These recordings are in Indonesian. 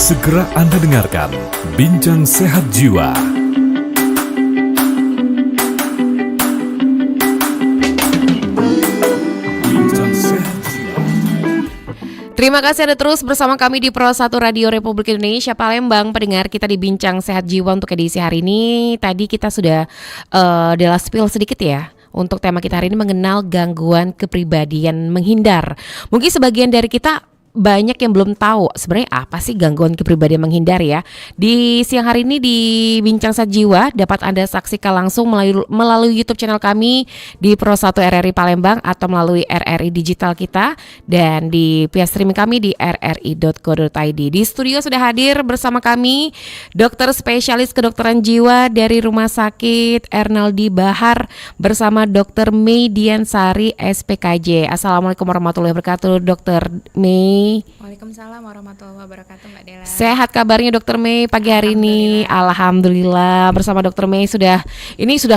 Segera Anda dengarkan Bincang Sehat Jiwa. Bincang Sehat Jiwa. Terima kasih Anda terus bersama kami di Pro 1 Radio Republik Indonesia Palembang. Pendengar kita di Bincang Sehat Jiwa untuk edisi hari ini. Tadi kita sudah de-la spill sedikit ya. Untuk tema kita hari ini mengenal gangguan kepribadian menghindar. Mungkin sebagian dari kita banyak yang belum tahu sebenarnya apa sih gangguan kepribadian menghindar ya. Di siang hari ini di Bincang Sehat Jiwa dapat Anda saksikan langsung melalui YouTube channel kami di Pro 1 RRI Palembang atau melalui RRI Digital kita dan di via streaming kami di rri.co.id. Di studio sudah hadir bersama kami dokter spesialis kedokteran jiwa dari Rumah Sakit Ernaldi Bahar bersama Dr. May Diansari SPKJ. Assalamualaikum warahmatullahi wabarakatuh, Dr. May. Waalaikumsalam warahmatullahi wabarakatuh, Mbak Dela. Sehat kabarnya Dokter May pagi hari ini? Alhamdulillah. Bersama Dokter May sudah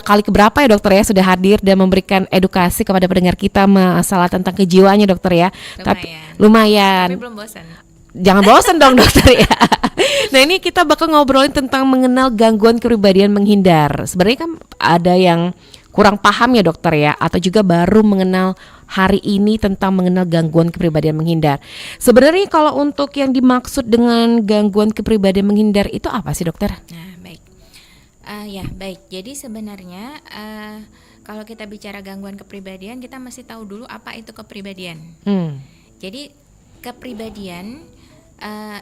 kali keberapa ya dokter ya sudah hadir dan memberikan edukasi kepada pendengar kita masalah tentang kejiwaannya dokter ya. Lumayan. Tapi belum bosan. Jangan bosan dong dokter ya. Nah ini kita bakal ngobrolin tentang mengenal gangguan kepribadian menghindar. Sebenarnya kan ada yang kurang paham ya dokter ya, atau juga baru mengenal hari ini tentang mengenal gangguan kepribadian menghindar. Sebenarnya kalau untuk yang dimaksud dengan gangguan kepribadian menghindar itu apa sih dokter? Nah baik, baik. Jadi sebenarnya kalau kita bicara gangguan kepribadian, kita mesti tahu dulu apa itu kepribadian. Jadi kepribadian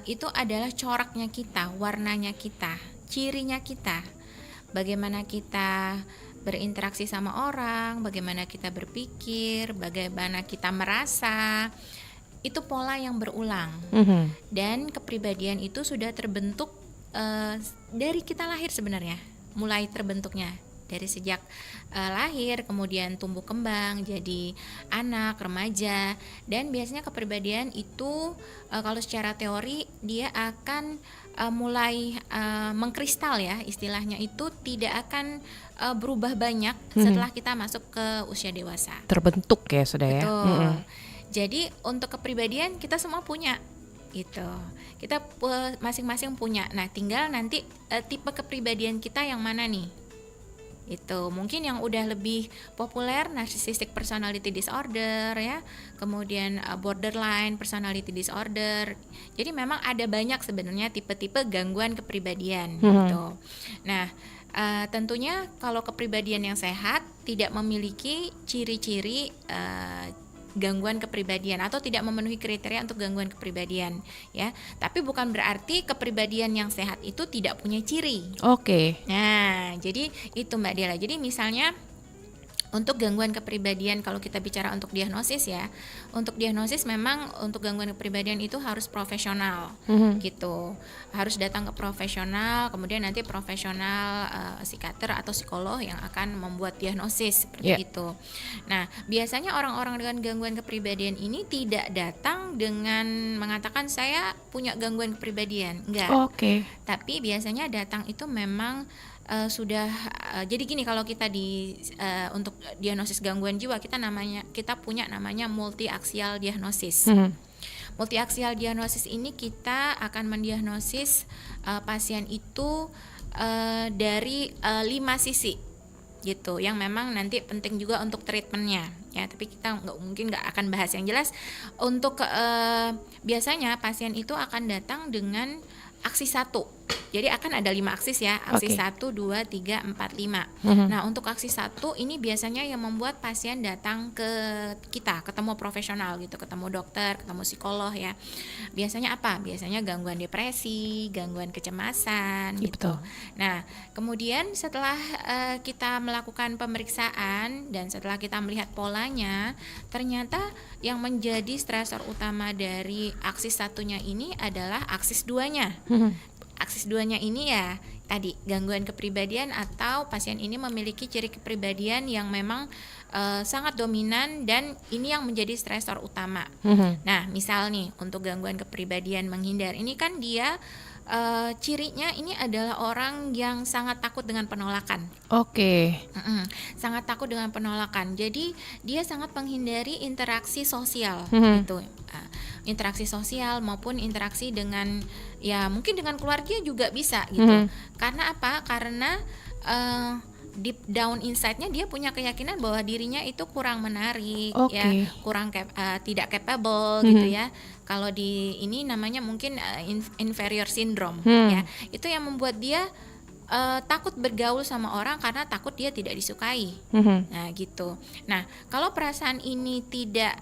itu adalah coraknya kita, warnanya kita, cirinya kita, bagaimana kita berinteraksi sama orang, bagaimana kita berpikir, bagaimana kita merasa, itu pola yang berulang. Dan kepribadian itu sudah terbentuk dari kita lahir sebenarnya, mulai terbentuknya dari sejak lahir, kemudian tumbuh kembang jadi anak, remaja, dan biasanya kepribadian itu kalau secara teori dia akan mulai mengkristal ya, istilahnya itu tidak akan berubah banyak setelah kita masuk ke usia dewasa. Terbentuk ya sudah ya. Betul. Jadi untuk kepribadian kita semua punya gitu. Kita masing-masing punya. Nah, tinggal nanti tipe kepribadian kita yang mana nih? Itu mungkin yang udah lebih populer narcissistic personality disorder ya, kemudian borderline personality disorder. Jadi memang ada banyak sebenarnya tipe-tipe gangguan kepribadian gitu. Nah, tentunya kalau kepribadian yang sehat tidak memiliki ciri-ciri gangguan kepribadian atau tidak memenuhi kriteria untuk gangguan kepribadian ya. Tapi bukan berarti kepribadian yang sehat itu tidak punya ciri. Oke. Nah, jadi itu Mbak Dela. Jadi misalnya untuk gangguan kepribadian, kalau kita bicara untuk diagnosis ya, untuk diagnosis memang untuk gangguan kepribadian itu harus profesional gitu, harus datang ke profesional, kemudian nanti profesional psikiater atau psikolog yang akan membuat diagnosis seperti itu. Nah biasanya orang-orang dengan gangguan kepribadian ini tidak datang dengan mengatakan saya punya gangguan kepribadian, enggak. Tapi biasanya datang itu memang jadi gini, kalau kita untuk diagnosis gangguan jiwa kita punya namanya multi aksial diagnosis. Multi aksial diagnosis ini kita akan mendiagnosis pasien itu dari 5 sisi gitu, yang memang nanti penting juga untuk treatmentnya ya, tapi kita mungkin nggak akan bahas yang jelas. Untuk biasanya pasien itu akan datang dengan aksi 1. Jadi akan ada 5 aksis ya, aksis 1, 2, 3, 4, 5. Nah untuk aksis 1 ini biasanya yang membuat pasien datang ke kita, ketemu profesional gitu, ketemu dokter, ketemu psikolog ya. Biasanya apa? Biasanya gangguan depresi, gangguan kecemasan gitu. Nah kemudian setelah kita melakukan pemeriksaan dan setelah kita melihat polanya, ternyata yang menjadi stresor utama dari aksis 1-nya ini adalah aksis 2-nya. Aksis 2-nya ini ya tadi gangguan kepribadian atau pasien ini memiliki ciri kepribadian yang memang sangat dominan dan ini yang menjadi stresor utama. Nah misal nih untuk gangguan kepribadian menghindar ini kan dia cirinya ini adalah orang yang sangat takut dengan penolakan. Oke. Sangat takut dengan penolakan. Jadi dia sangat menghindari interaksi sosial gitu. Interaksi sosial maupun interaksi dengan ya mungkin dengan keluarga juga bisa gitu. Karena apa? Karena deep down inside-nya dia punya keyakinan bahwa dirinya itu kurang menarik, ya, kurang tidak capable gitu ya. Kalau di ini namanya mungkin inferior syndrome, ya. Itu yang membuat dia takut bergaul sama orang karena takut dia tidak disukai. Nah, gitu. Nah, kalau perasaan ini tidak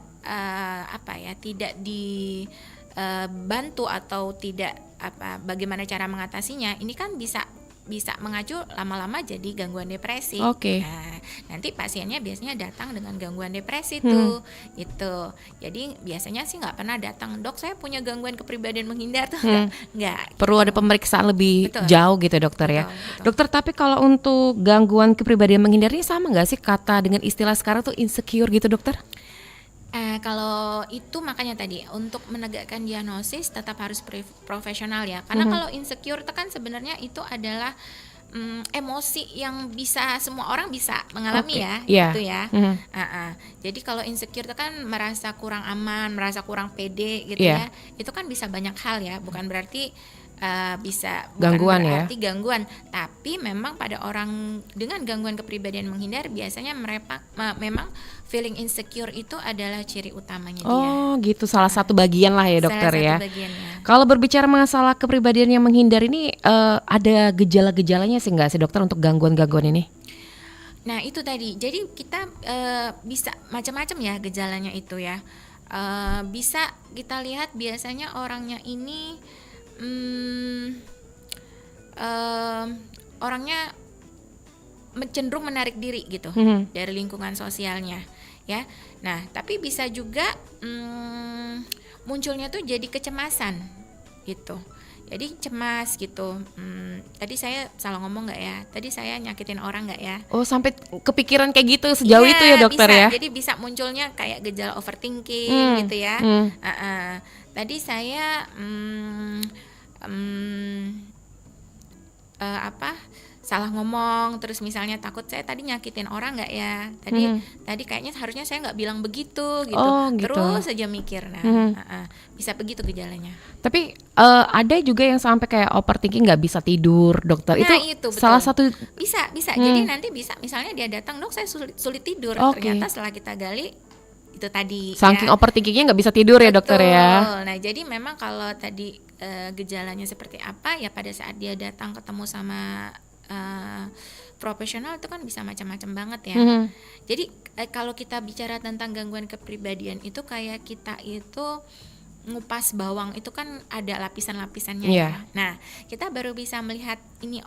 tidak dibantu atau tidak bagaimana cara mengatasinya, ini kan bisa mengacu lama-lama jadi gangguan depresi. Nah, nanti pasiennya biasanya datang dengan gangguan depresi tuh, gitu. Jadi biasanya sih nggak pernah datang, dok saya punya gangguan kepribadian menghindar tuh, nggak. Perlu ada pemeriksaan lebih jauh gitu dokter ya. Dokter, tapi kalau untuk gangguan kepribadian menghindar ini sama nggak sih kata dengan istilah sekarang tuh insecure gitu dokter? Kalau itu makanya tadi untuk menegakkan diagnosis tetap harus profesional ya, karena kalau insecure itu kan sebenarnya itu adalah emosi yang bisa semua orang bisa mengalami gitu ya. Jadi kalau insecure itu kan merasa kurang aman, merasa kurang pede gitu ya, itu kan bisa banyak hal ya, bukan berarti gangguan bukan berarti gangguan, tapi memang pada orang dengan gangguan kepribadian menghindar biasanya mereka memang feeling insecure itu adalah ciri utamanya dia. Oh gitu, salah satu bagian lah ya dokter ya. Bagiannya. Kalau berbicara masalah kepribadian yang menghindar ini ada gejala-gejalanya sih nggak sih dokter untuk gangguan-gangguan ini? Nah itu tadi, jadi kita bisa macam-macam ya gejalanya itu ya. Bisa kita lihat biasanya orangnya ini orangnya cenderung menarik diri gitu dari lingkungan sosialnya ya. Nah tapi bisa juga munculnya tuh jadi kecemasan gitu. Jadi cemas gitu. Tadi saya salah ngomong nggak ya? Tadi saya nyakitin orang nggak ya? Oh sampai kepikiran kayak gitu sejauh itu ya dokter bisa. ya? Jadi bisa munculnya kayak gejala overthinking gitu ya. Tadi saya salah ngomong, terus misalnya takut saya tadi nyakitin orang nggak ya? Tadi kayaknya harusnya saya nggak bilang begitu gitu. Terus saja mikir. Bisa begitu gejalanya. Tapi ada juga yang sampai kayak overthinking nggak bisa tidur dokter. Nah, itu salah satu bisa. Jadi nanti bisa misalnya dia datang, dok saya sulit tidur. Ternyata setelah kita gali itu tadi saking overthinkingnya nggak bisa tidur ya dokter ya. Nah jadi memang kalau tadi gejalanya seperti apa ya, pada saat dia datang ketemu sama profesional itu kan bisa macam-macam banget ya. Jadi kalau kita bicara tentang gangguan kepribadian itu kayak kita itu ngupas bawang itu kan ada lapisan-lapisannya ya. Nah kita baru bisa melihat ini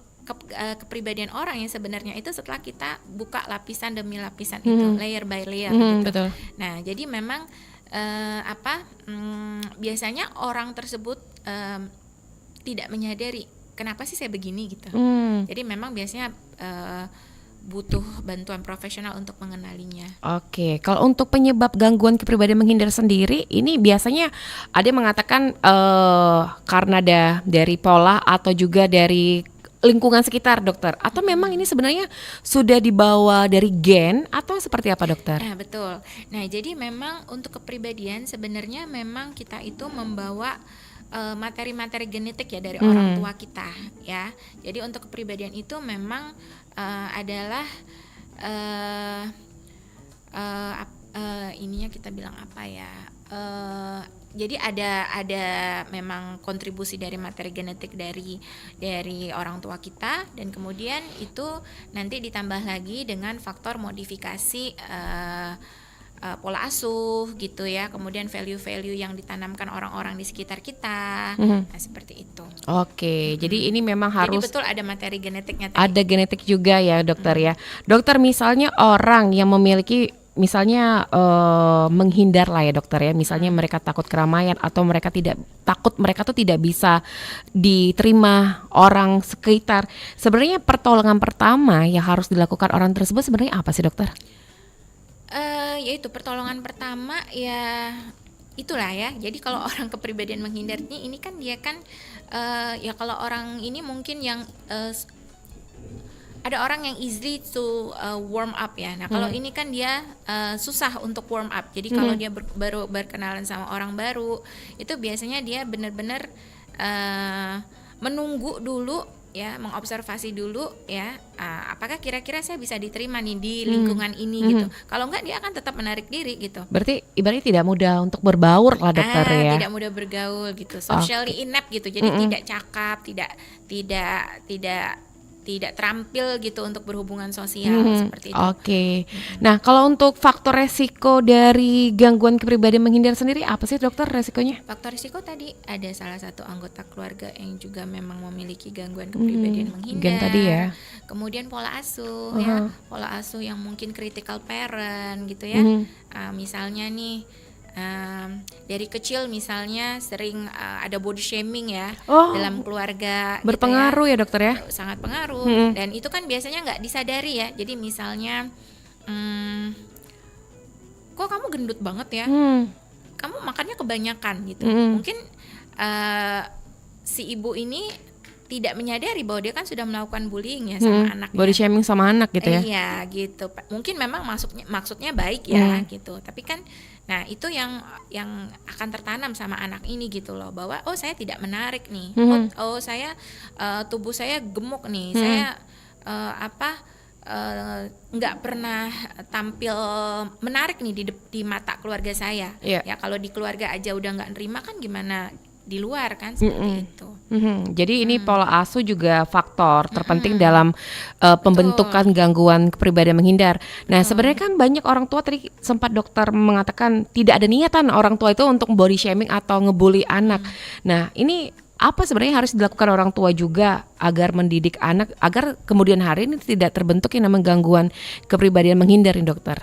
kepribadian orang yang sebenarnya itu setelah kita buka lapisan demi lapisan itu, layer by layer gitu. Betul. Nah jadi memang biasanya orang tersebut tidak menyadari kenapa sih saya begini gitu. Jadi memang biasanya butuh bantuan profesional untuk mengenalinya. Oke, kalau untuk penyebab gangguan kepribadian menghindar sendiri, ini biasanya ada yang mengatakan karena dari pola atau juga dari lingkungan sekitar dokter, atau memang ini sebenarnya sudah dibawa dari gen atau seperti apa dokter? Nah betul. Nah jadi memang untuk kepribadian sebenarnya memang kita itu membawa materi-materi genetik ya dari orang tua kita ya. Jadi untuk kepribadian itu memang adalah ininya kita bilang apa ya? Jadi ada memang kontribusi dari materi genetik dari orang tua kita, dan kemudian itu nanti ditambah lagi dengan faktor modifikasi pola asuh gitu ya, kemudian value-value yang ditanamkan orang-orang di sekitar kita. Nah seperti itu. Oke, jadi ini memang harus. Jadi betul ada materi genetiknya tadi. Ada genetik juga ya dokter ya. Dokter, misalnya orang yang memiliki misalnya menghindar lah ya dokter ya, misalnya mereka takut keramaian atau mereka tuh tidak bisa diterima orang sekitar. Sebenarnya pertolongan pertama yang harus dilakukan orang tersebut sebenarnya apa sih dokter? Yaitu pertolongan pertama ya itulah ya. Jadi kalau orang kepribadian menghindar ini kan dia kan Ya kalau orang ini mungkin yang ada orang yang easy to warm up ya. Nah kalau ini kan dia susah untuk warm up. Jadi kalau dia baru berkenalan sama orang baru, itu biasanya dia benar-benar menunggu dulu ya, mengobservasi dulu ya. Apakah kira-kira saya bisa diterima nih di lingkungan ini gitu. Kalau enggak dia akan tetap menarik diri gitu. Berarti ibaratnya tidak mudah untuk berbaur lah dokter ya. Tidak mudah bergaul gitu. Socially inept gitu. Jadi tidak cakap, tidak terampil gitu untuk berhubungan sosial seperti itu. Oke. Nah, kalau untuk faktor resiko dari gangguan kepribadian menghindar sendiri apa sih dokter resikonya? Faktor risiko tadi ada salah satu anggota keluarga yang juga memang memiliki gangguan kepribadian menghindar. Gen tadi ya. Kemudian pola asuh ya, pola asuh yang mungkin critical parent gitu ya. Misalnya nih dari kecil misalnya sering ada body shaming ya dalam keluarga. Berpengaruh gitu ya dokter ya? Sangat pengaruh. Dan itu kan biasanya nggak disadari ya. Jadi misalnya, kok kamu gendut banget ya? Kamu makannya kebanyakan gitu. Mungkin si ibu ini tidak menyadari bahwa dia kan sudah melakukan bullying ya sama anaknya. Body shaming sama anak gitu ya? Iya gitu. Mungkin memang maksudnya baik ya gitu. Tapi kan, nah itu yang akan tertanam sama anak ini gitu loh, bahwa oh saya tidak menarik nih. Oh saya tubuh saya gemuk nih. Saya nggak pernah tampil menarik nih di mata keluarga saya. Ya kalau di keluarga aja udah nggak nerima kan gimana di luar kan seperti itu. Jadi ini pola asuh juga faktor terpenting dalam pembentukan gangguan kepribadian menghindar. Nah sebenarnya kan banyak orang tua, tadi sempat dokter mengatakan tidak ada niatan orang tua itu untuk body shaming atau ngebully anak. Nah ini apa sebenarnya harus dilakukan orang tua juga agar mendidik anak agar kemudian hari ini tidak terbentuk yang namanya gangguan kepribadian menghindar nih dokter?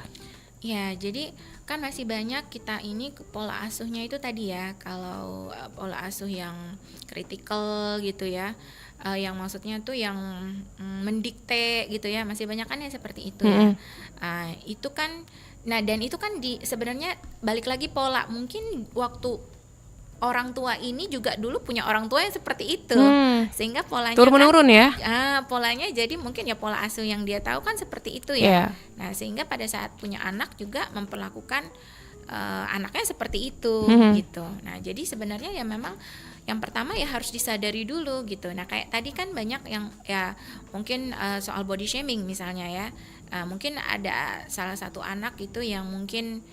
Ya jadi kan masih banyak kita ini pola asuhnya itu tadi ya, kalau pola asuh yang kritikal gitu ya, yang maksudnya tuh yang mendikte gitu ya, masih banyak kan yang seperti itu ya. Itu kan, nah dan itu kan sebenarnya balik lagi pola, mungkin waktu orang tua ini juga dulu punya orang tua yang seperti itu, sehingga polanya turun menurun ya. Polanya jadi mungkin ya pola asuh yang dia tahu kan seperti itu ya. Nah sehingga pada saat punya anak juga memperlakukan anaknya seperti itu gitu. Nah jadi sebenarnya ya memang yang pertama ya harus disadari dulu gitu. Nah kayak tadi kan banyak yang ya mungkin soal body shaming misalnya ya, mungkin ada salah satu anak itu yang mungkin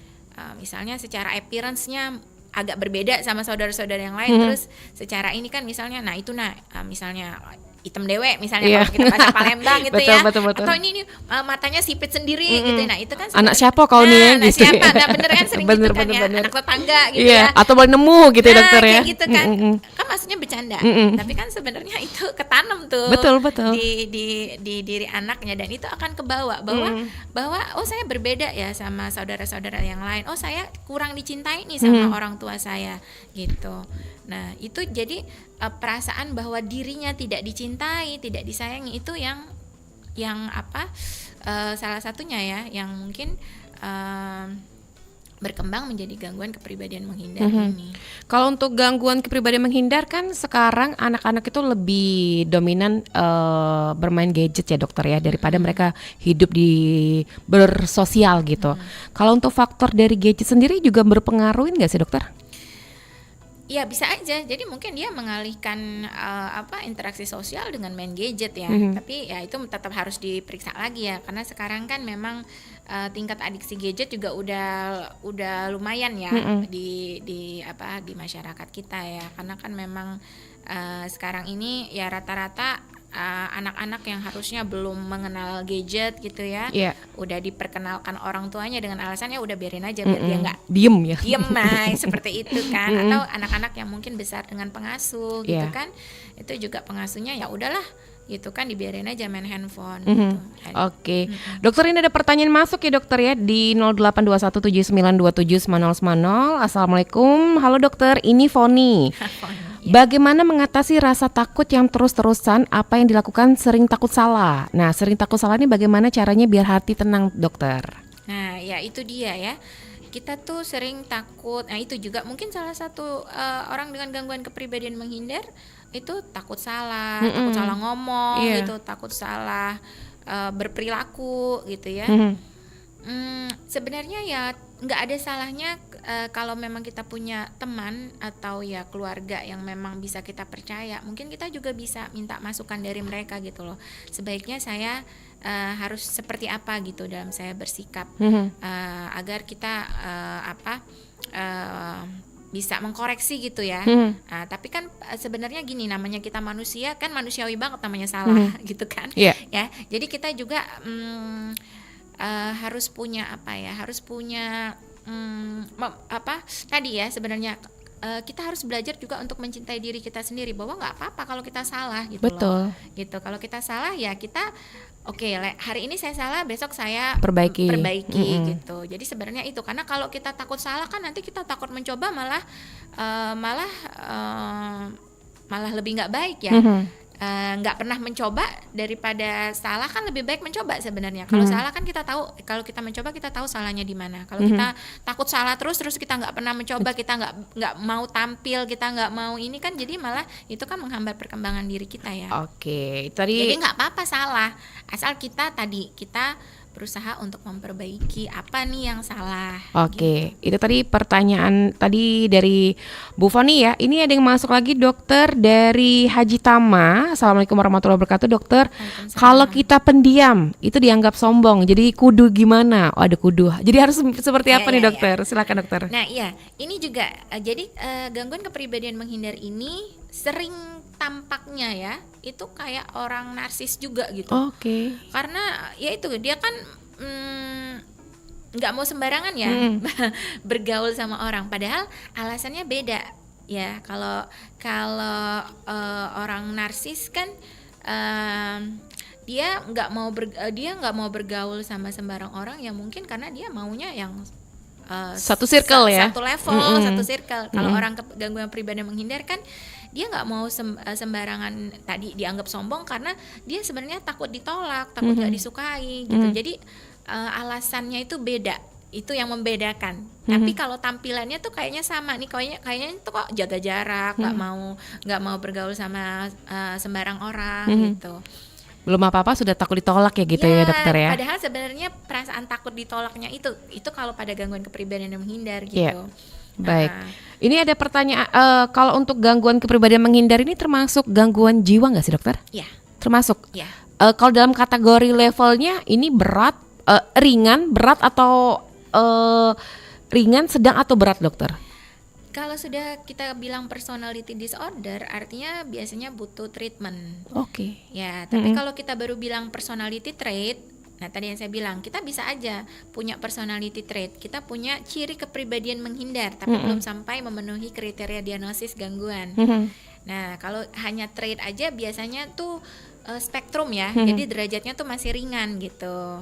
misalnya secara appearance-nya agak berbeda sama saudara-saudara yang lain, terus secara ini kan misalnya, nah itu misalnya hitam dewe misalnya kalau kita bahasa Palembang gitu ya, atau ini matanya sipit sendiri gitu, nah itu kan anak siapa kau nih gitu, siapa, nah bener kan sering gitu kan ya, anak tetangga gitu ya, atau boleh nemu gitu ya dokter ya, gitu kan, kan maksudnya bercanda, tapi kan sebenarnya itu ketanam tuh betul. di diri anaknya, dan itu akan kebawa bahwa oh saya berbeda ya sama saudara-saudara yang lain, oh saya kurang dicintai nih sama orang tua saya gitu. Nah itu jadi perasaan bahwa dirinya tidak dicintai, tidak disayangi, itu yang salah satunya ya yang mungkin berkembang menjadi gangguan kepribadian menghindar ini. Kalau untuk gangguan kepribadian menghindar kan sekarang anak-anak itu lebih dominan bermain gadget ya dokter ya, daripada mereka hidup di bersosial gitu. Kalau untuk faktor dari gadget sendiri juga berpengaruhin nggak sih dokter? Ya bisa aja, jadi mungkin dia mengalihkan interaksi sosial dengan main gadget ya, tapi ya itu tetap harus diperiksa lagi ya, karena sekarang kan memang tingkat adiksi gadget juga udah lumayan ya di masyarakat kita ya, karena kan memang sekarang ini ya rata-rata anak-anak yang harusnya belum mengenal gadget gitu ya, udah diperkenalkan orang tuanya dengan alasan ya udah biarin aja biar dia nggak diem seperti itu kan, atau anak-anak yang mungkin besar dengan pengasuh gitu kan, itu juga pengasuhnya ya udahlah gitu kan, dibiarin aja main handphone gitu. Oke. Dokter, ini ada pertanyaan masuk ya dokter ya di 0821792790. Assalamualaikum. Halo dokter, ini Foni. Bagaimana mengatasi rasa takut yang terus-terusan? Apa yang dilakukan sering takut salah? Nah, sering takut salah ini bagaimana caranya biar hati tenang dokter? Nah, ya itu dia ya. kita tuh sering takut. Nah, itu juga mungkin salah satu orang dengan gangguan kepribadian menghindar itu takut salah, takut salah ngomong Iya. gitu, takut salah berperilaku gitu ya. Sebenarnya ya nggak ada salahnya kalau memang kita punya teman atau ya keluarga yang memang bisa kita percaya, mungkin kita juga bisa minta masukan dari mereka gitu loh. Sebaiknya saya harus seperti apa gitu dalam saya bersikap agar kita bisa mengkoreksi gitu ya. Tapi kan sebenarnya gini, namanya kita manusia kan manusiawi banget namanya salah gitu kan. Iya. Ya, jadi kita juga harus punya tadi ya sebenarnya kita harus belajar juga untuk mencintai diri kita sendiri, bahwa nggak apa-apa kalau kita salah gitu Betul. loh. Gitu. Kalau kita salah ya kita hari ini saya salah, besok saya Perbaiki. gitu. Jadi sebenarnya itu, karena kalau kita takut salah kan nanti kita takut mencoba malah lebih nggak baik ya. Nggak pernah mencoba daripada salah kan lebih baik mencoba sebenarnya. Kalau salah kan kita tahu, kalau kita mencoba kita tahu salahnya di mana. Kalau kita takut salah terus kita nggak pernah mencoba, kita nggak mau tampil, kita nggak mau ini kan, jadi malah itu kan menghambat perkembangan diri kita ya. Oke, tadi Jadi nggak apa-apa salah, asal kita berusaha untuk memperbaiki apa nih yang salah. Oke, itu tadi pertanyaan tadi dari Bu Foni ya. Ini ada yang masuk lagi, dokter, dari Haji Tama. Assalamualaikum warahmatullahi wabarakatuh, dokter. Waalaikumsalam. Kalau kita pendiam itu dianggap sombong. Jadi kudu gimana? Oh, ada kudu. Jadi harus seperti apa nih, dokter? Silakan, dokter. Nah iya, ini juga gangguan kepribadian menghindar ini sering tampaknya ya itu kayak orang narsis juga gitu. Oke. Karena ya itu dia kan nggak mau sembarangan ya bergaul sama orang, padahal alasannya beda ya. Kalau orang narsis kan dia nggak mau bergaul sama sembarang orang ya, mungkin karena dia maunya yang satu circle ya, satu level, satu circle. Kalau orang gangguan kepribadian menghindar kan dia nggak mau sembarangan tadi dianggap sombong, karena dia sebenarnya takut ditolak, takut nggak disukai gitu. Jadi alasannya itu beda, itu yang membedakan. Tapi kalau tampilannya tuh kayaknya sama nih, kayaknya itu kok jaga jarak, nggak mau bergaul sama sembarang orang gitu. Belum apa-apa sudah takut ditolak ya gitu ya, dokter ya. Padahal sebenarnya perasaan takut ditolaknya itu kalau pada gangguan kepribadian yang menghindar gitu. Iya. Baik. Ini ada pertanyaan, kalau untuk gangguan kepribadian menghindar ini termasuk gangguan jiwa nggak sih, dokter? Iya. Termasuk. Iya. Kalau dalam kategori levelnya ini berat, ringan, berat atau ringan, sedang atau berat, dokter? Kalau sudah kita bilang personality disorder, artinya biasanya butuh treatment. Oke. Ya, tapi kalau kita baru bilang personality trait, nah tadi yang saya bilang, kita bisa aja punya personality trait, kita punya ciri kepribadian menghindar, tapi belum sampai memenuhi kriteria diagnosis gangguan. Nah, kalau hanya trait aja biasanya tuh spektrum ya, jadi derajatnya tuh masih ringan gitu,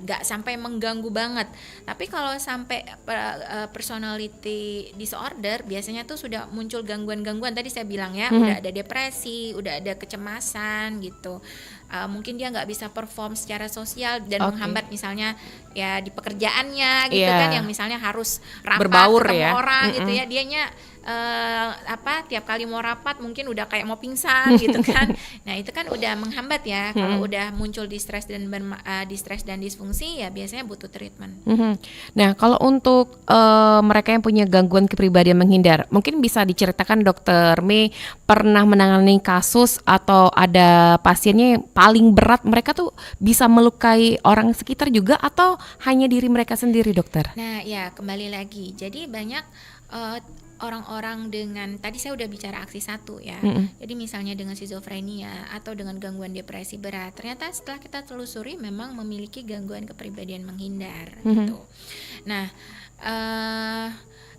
nggak sampai mengganggu banget. Tapi kalau sampai personality disorder, biasanya tuh sudah muncul gangguan-gangguan. Tadi saya bilang ya, udah ada depresi, udah ada kecemasan gitu. Mungkin dia nggak bisa perform secara sosial dan menghambat misalnya ya di pekerjaannya gitu kan, yang misalnya harus rapat berbaur ketemu ya, orang gitu ya, dianya tiap kali mau rapat mungkin udah kayak mau pingsan gitu kan. Nah itu kan udah menghambat ya. Kalau udah muncul distress dan disfungsi ya biasanya butuh treatment. Nah kalau untuk mereka yang punya gangguan kepribadian menghindar, mungkin bisa diceritakan, dokter Mei pernah menangani kasus atau ada pasiennya yang paling berat, mereka tuh bisa melukai orang sekitar juga atau hanya diri mereka sendiri, dokter? Nah ya kembali lagi, jadi banyak orang-orang dengan, tadi saya udah bicara aksi 1 ya. Jadi misalnya dengan skizofrenia atau dengan gangguan depresi berat, ternyata setelah kita telusuri memang memiliki gangguan kepribadian menghindar gitu. Nah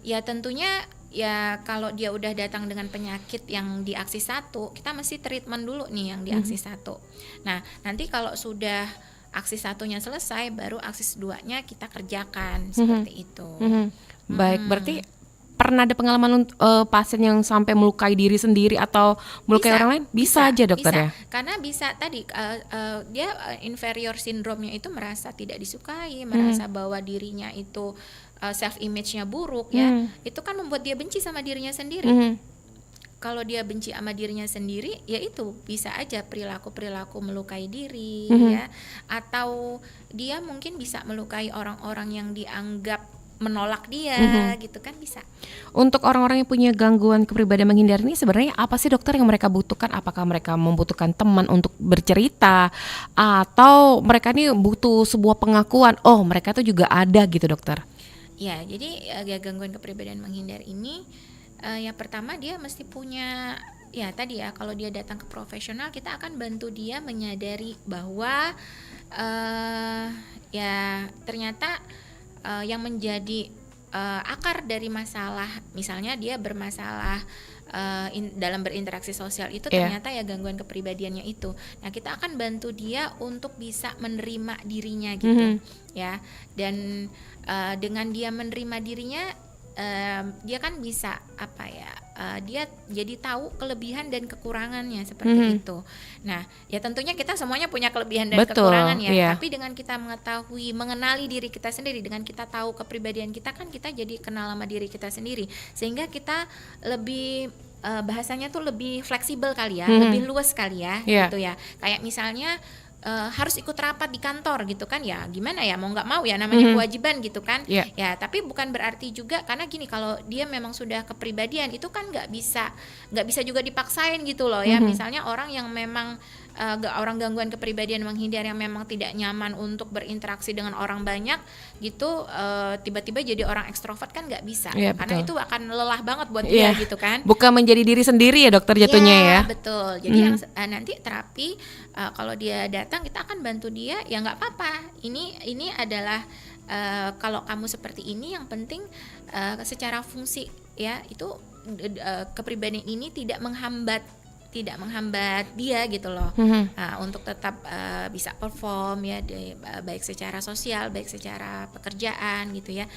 ya tentunya ya kalau dia udah datang dengan penyakit yang di aksi 1, kita mesti treatment dulu nih yang di aksi 1. Nah nanti kalau sudah aksi 1-nya selesai, baru aksi 2-nya kita kerjakan seperti itu. Baik, berarti pernah ada pengalaman pasien yang sampai melukai diri sendiri atau melukai orang lain? Bisa aja, dokter ya? Karena bisa tadi dia inferior syndrome-nya itu merasa tidak disukai, merasa bahwa dirinya itu self image-nya buruk ya, itu kan membuat dia benci sama dirinya sendiri. Kalau dia benci sama dirinya sendiri, ya itu bisa aja perilaku melukai diri ya, atau dia mungkin bisa melukai orang-orang yang dianggap menolak dia gitu kan, bisa. Untuk orang-orang yang punya gangguan kepribadian menghindar ini sebenarnya apa sih dokter yang mereka butuhkan? Apakah mereka membutuhkan teman untuk bercerita, atau mereka ini butuh sebuah pengakuan, oh mereka tuh juga ada gitu dokter? Ya, jadi gangguan kepribadian menghindar ini yang pertama dia mesti punya, ya tadi ya, kalau dia datang ke profesional kita akan bantu dia menyadari bahwa ya ternyata yang menjadi akar dari masalah, misalnya dia bermasalah dalam berinteraksi sosial itu ternyata ya gangguan kepribadiannya itu. Nah, kita akan bantu dia untuk bisa menerima dirinya gitu ya, dan dengan dia menerima dirinya dia kan bisa dia jadi tahu kelebihan dan kekurangannya seperti itu. Nah, ya tentunya kita semuanya punya kelebihan dan kekurangan ya. Tapi dengan kita mengenali diri kita sendiri, dengan kita tahu kepribadian kita, kan kita jadi kenal sama diri kita sendiri, sehingga kita lebih bahasanya tuh lebih fleksibel kali ya, lebih luas kali ya, gitu ya. Kayak misalnya harus ikut rapat di kantor gitu kan, ya gimana ya, mau nggak mau ya, namanya kewajiban gitu kan. Ya tapi bukan berarti juga, karena gini, kalau dia memang sudah kepribadian itu kan nggak bisa juga dipaksain gitu loh ya. Misalnya orang yang memang orang gangguan kepribadian menghindar yang memang tidak nyaman untuk berinteraksi dengan orang banyak gitu, tiba-tiba jadi orang ekstrovert kan nggak bisa, karena itu akan lelah banget buat dia gitu kan. Bukan menjadi diri sendiri ya dokter jatuhnya ya. Betul. Jadi yang nanti terapi kalau dia datang kita akan bantu dia, ya nggak apa-apa. Ini adalah kalau kamu seperti ini, yang penting secara fungsi ya itu kepribadian ini tidak menghambat dia gitu loh, untuk tetap bisa perform ya, baik secara sosial, baik secara pekerjaan gitu ya,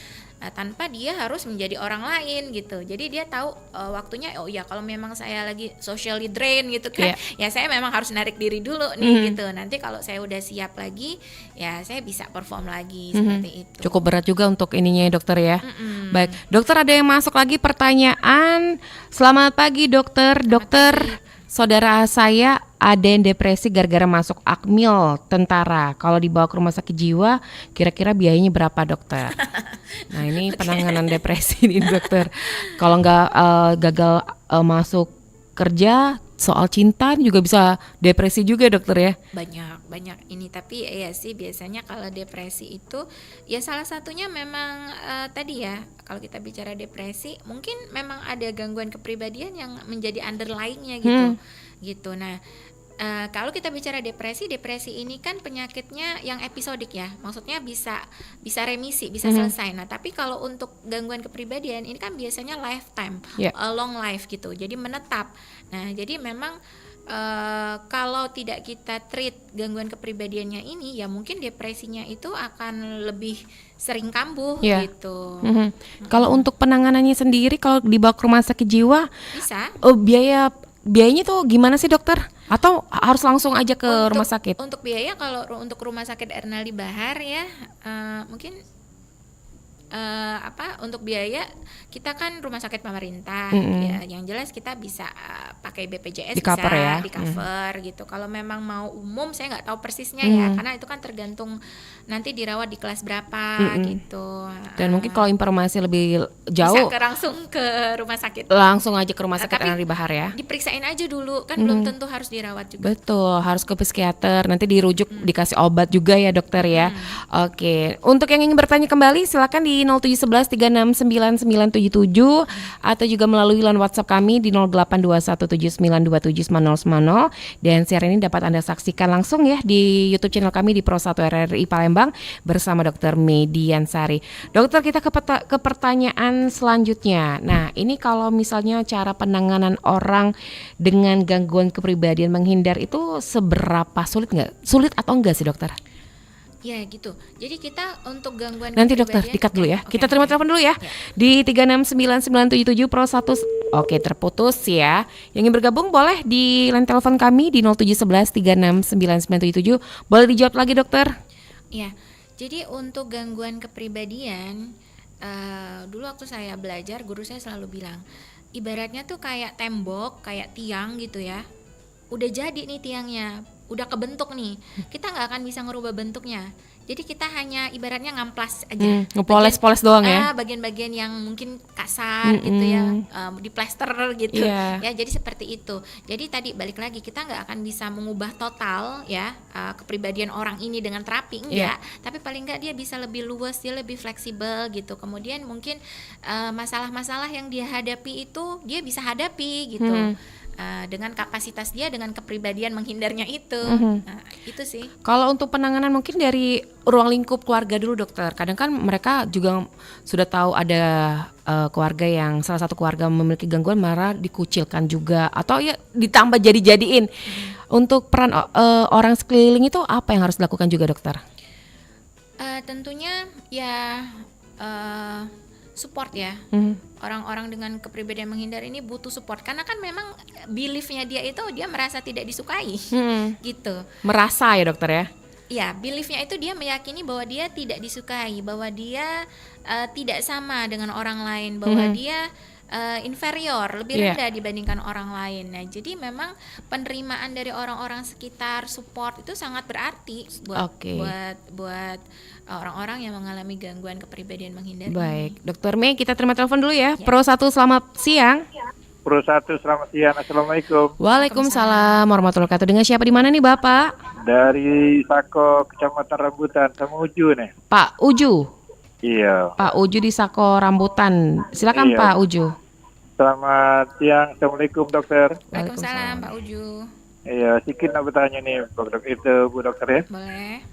tanpa dia harus menjadi orang lain gitu. Jadi dia tahu waktunya, oh ya kalau memang saya lagi socially drain gitu kan, ya saya memang harus narik diri dulu nih gitu. Nanti kalau saya udah siap lagi, ya saya bisa perform lagi seperti itu. Cukup berat juga untuk ininya ya dokter ya. Baik, dokter ada yang masuk lagi pertanyaan. Selamat pagi dokter. Dokter, saudara saya ada yang depresi gara-gara masuk akmil tentara. Kalau dibawa ke rumah sakit jiwa, kira-kira biayanya berapa dokter? Nah ini penanganan depresi nih dokter. Kalau nggak gagal masuk kerja, soal cinta juga bisa depresi juga dokter ya? Banyak ini, tapi ya sih biasanya kalau depresi itu ya salah satunya memang tadi ya, kalau kita bicara depresi mungkin memang ada gangguan kepribadian yang menjadi underlying-nya gitu. Nah kalau kita bicara depresi ini kan penyakitnya yang episodik ya, maksudnya bisa remisi, bisa selesai. Nah tapi kalau untuk gangguan kepribadian ini kan biasanya lifetime, long life gitu, jadi menetap. Nah jadi memang kalau tidak kita treat gangguan kepribadiannya ini, ya mungkin depresinya itu akan lebih sering kambuh gitu. Kalau untuk penanganannya sendiri, kalau dibawa ke rumah sakit jiwa bisa? Biayanya tuh gimana sih dokter? Atau harus langsung aja ke rumah sakit? Untuk biaya, kalau untuk rumah sakit Ernaldi Bahar ya, mungkin untuk biaya kita kan rumah sakit pemerintah ya, yang jelas kita bisa pakai BPJS, di cover ya, di cover gitu. Kalau memang mau umum saya nggak tahu persisnya ya, karena itu kan tergantung nanti dirawat di kelas berapa gitu. Dan mungkin kalau informasi lebih jauh bisa langsung ke rumah sakit, langsung aja ke rumah sakit Ernaldi Bahar ya. Diperiksain aja dulu kan, belum tentu harus dirawat juga. Betul, harus ke psikiater, nanti dirujuk dikasih obat juga ya dokter ya. Oke, untuk yang ingin bertanya kembali silakan di 0711 3699977 atau juga melalui line WhatsApp kami di 082179279090. Dan siaran ini dapat Anda saksikan langsung ya di YouTube channel kami di Pro 1 RRI Palembang bersama Dr. Mediansari. Dokter, kita ke pertanyaan selanjutnya. Nah, ini kalau misalnya cara penanganan orang dengan gangguan kepribadian menghindar itu seberapa sulit atau enggak sih dokter? Ya gitu. Jadi kita untuk gangguan nanti dokter dikat dulu ya. Kita terima telepon dulu ya. Di 3699977 Pro 1. Oke, terputus ya. Yang ingin bergabung boleh di line telepon kami di 0711 3699977. Boleh dijawab lagi dokter? Ya. Jadi untuk gangguan kepribadian dulu waktu saya belajar, guru saya selalu bilang, ibaratnya tuh kayak tembok, kayak tiang gitu ya. Udah jadi nih tiangnya, udah kebentuk nih. Kita nggak akan bisa ngerubah bentuknya. Jadi kita hanya ibaratnya ngamplas aja. Ngepoles-poles doang ya. Bagian-bagian yang mungkin kasar gitu ya, diplester gitu. Iya. Ya, jadi seperti itu. Jadi tadi balik lagi, kita nggak akan bisa mengubah total ya kepribadian orang ini dengan terapi, enggak. Tapi paling nggak dia bisa lebih luas, dia lebih fleksibel gitu. Kemudian mungkin masalah-masalah yang dia hadapi itu dia bisa hadapi gitu. Dengan kapasitas dia, dengan kepribadian menghindarnya itu. Nah, itu sih. Kalau untuk penanganan mungkin dari ruang lingkup keluarga dulu dokter. Kadang kan mereka juga sudah tahu ada keluarga yang salah satu keluarga memiliki gangguan, marah dikucilkan juga atau ya ditambah jadi-jadiin. Untuk peran orang sekeliling itu apa yang harus dilakukan juga dokter? Tentunya ya support ya. Orang-orang dengan kepribadian menghindar ini butuh support karena kan memang beliefnya dia itu dia merasa tidak disukai gitu. Merasa ya dokter ya? Ya, beliefnya itu dia meyakini bahwa dia tidak disukai, bahwa dia tidak sama dengan orang lain, bahwa dia inferior, lebih rendah dibandingkan orang lain. Nah, jadi memang penerimaan dari orang-orang sekitar, support itu sangat berarti buat orang-orang yang mengalami gangguan kepribadian menghindar. Baik, Dokter Mei, kita terima telepon dulu ya. Pro 1, selamat siang. Pro 1, selamat siang. Assalamualaikum. Waalaikumsalam warahmatullahi wabarakatuh. Dengan siapa di mana nih Bapak? Dari Sako, Kecamatan Rambutan, sama Uju nih. Pak Uju. Iya. Pak Uju di Sako Rambutan. Silakan Pak Uju. Selamat siang. Assalamualaikum dokter. Waalaikumsalam Pak Uju. Iya, sedikit nak bertanya nih Bu dokter ya. Boleh.